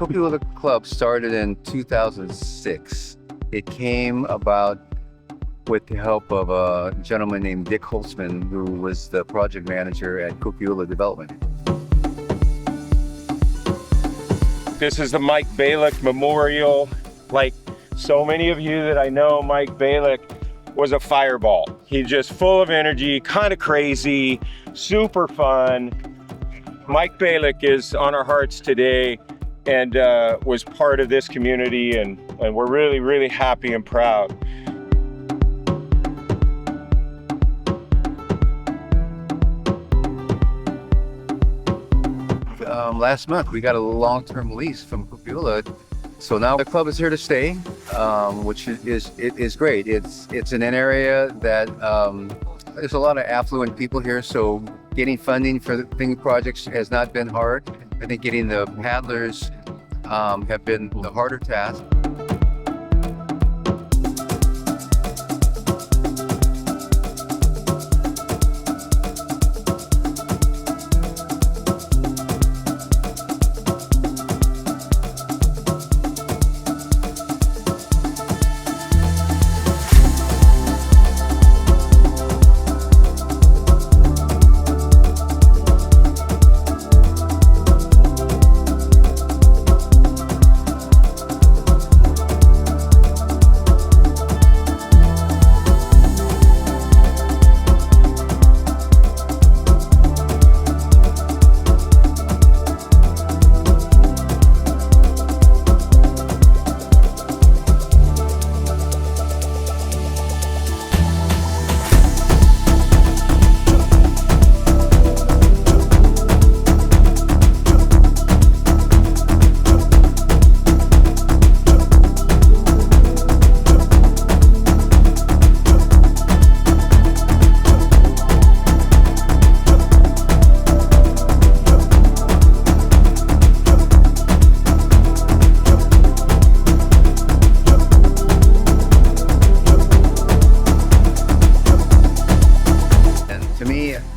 Kukui'ula Club started in 2006. It came about with the help of a gentleman named Dick Holtzman, who was the project manager at Kukui'ula Development. This is the Mike Balik Memorial. Like so many of you that I know, Mike Balik was a fireball. He's just full of energy, kind of crazy, super fun. Mike Balik is on our hearts today and was part of this community, and we're really, really happy and proud. Last month, we got a long-term lease from Kukui'ula, so now the club is here to stay, which is great. It's in an area that there's a lot of affluent people here, so getting funding for the thing projects has not been hard. I think getting the paddlers have been the harder task.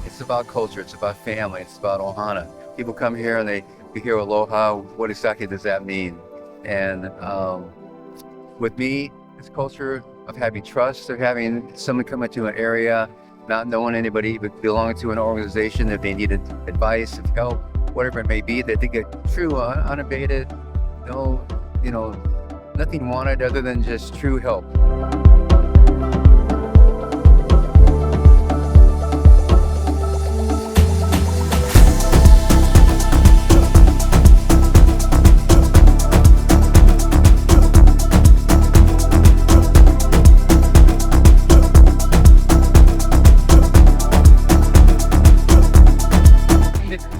It's about culture, it's about family, it's about ohana. People come here and you hear aloha, what exactly does that mean? And with me, it's culture of having trust, of having someone come into an area, not knowing anybody, but belonging to an organization. If they need advice, help, whatever it may be, that they get true, unabated, nothing wanted other than just true help.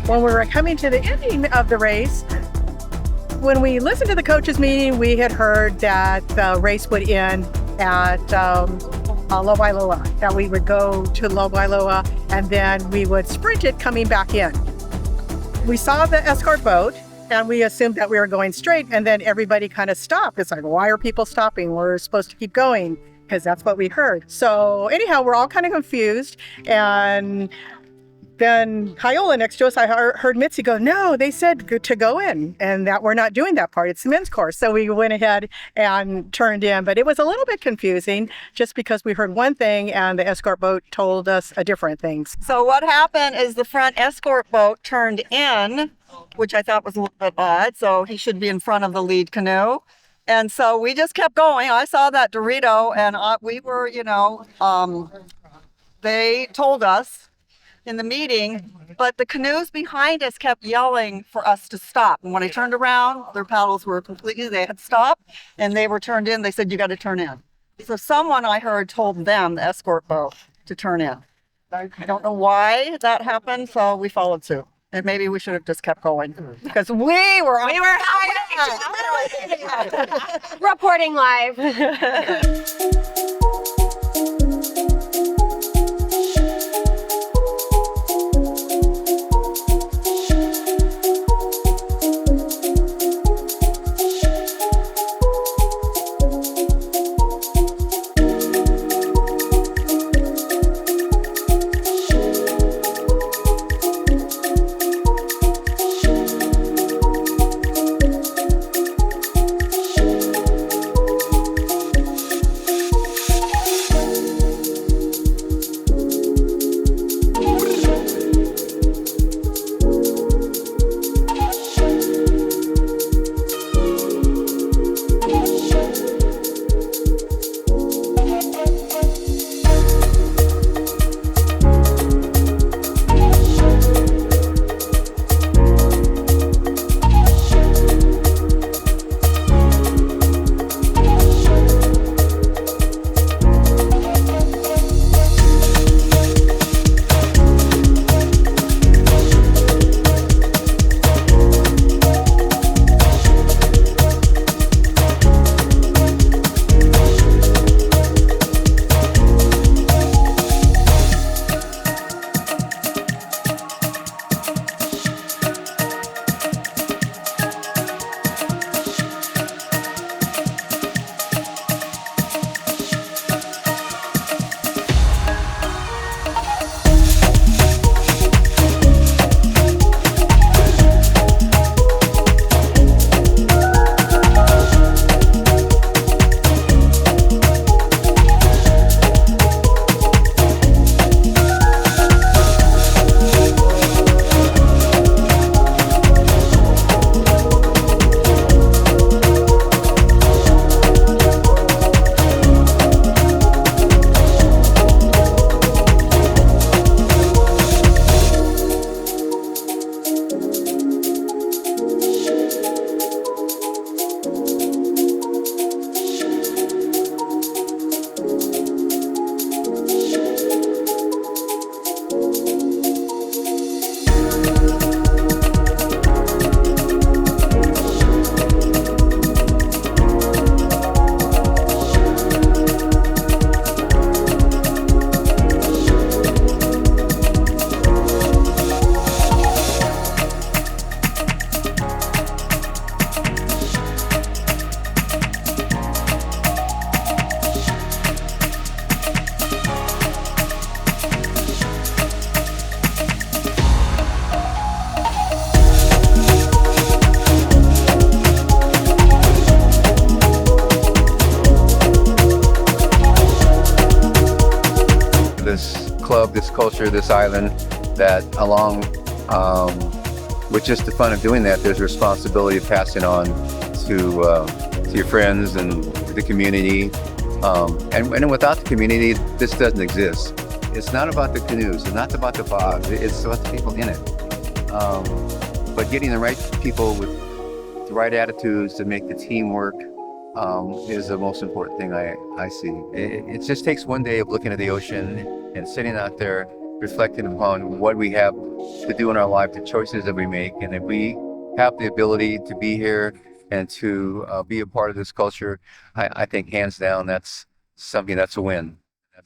When we were coming to the ending of the race, when we listened to the coaches meeting, we had heard that the race would end at Lo'wailoa, that we would go to Lo'wailoa and then we would sprint it coming back in. We saw the escort boat and we assumed that we were going straight, and then everybody kind of stopped. It's like, why are people stopping? We're supposed to keep going, because that's what we heard. So anyhow, we're all kind of confused, and then Kaiola next to us, I heard Mitzi go, no, they said to go in and that we're not doing that part. It's the men's course. So we went ahead and turned in, but it was a little bit confusing just because we heard one thing and the escort boat told us a different thing. So what happened is the front escort boat turned in, which I thought was a little bit odd. So he should be in front of the lead canoe. And so we just kept going. I saw that Dorito and we were, they told us in the meeting, but the canoes behind us kept yelling for us to stop. And when I turned around, their paddles were they had stopped and they were turned in. They said, you got to turn in. So someone I heard told them, the escort boat, to turn in. I don't know why that happened, so we followed suit. And maybe we should have just kept going because we were reporting live. culture of this island that along with just the fun of doing that, there's a responsibility of passing on to your friends and the community. And without the community, this doesn't exist. It's not about the canoes, it's not about the bogs, it's about the people in it. But getting the right people with the right attitudes to make the team work is the most important thing I see. It just takes one day of looking at the ocean and sitting out there reflecting upon what we have to do in our life, the choices that we make, and if we have the ability to be here and to be a part of this culture, I think hands down that's something that's a win.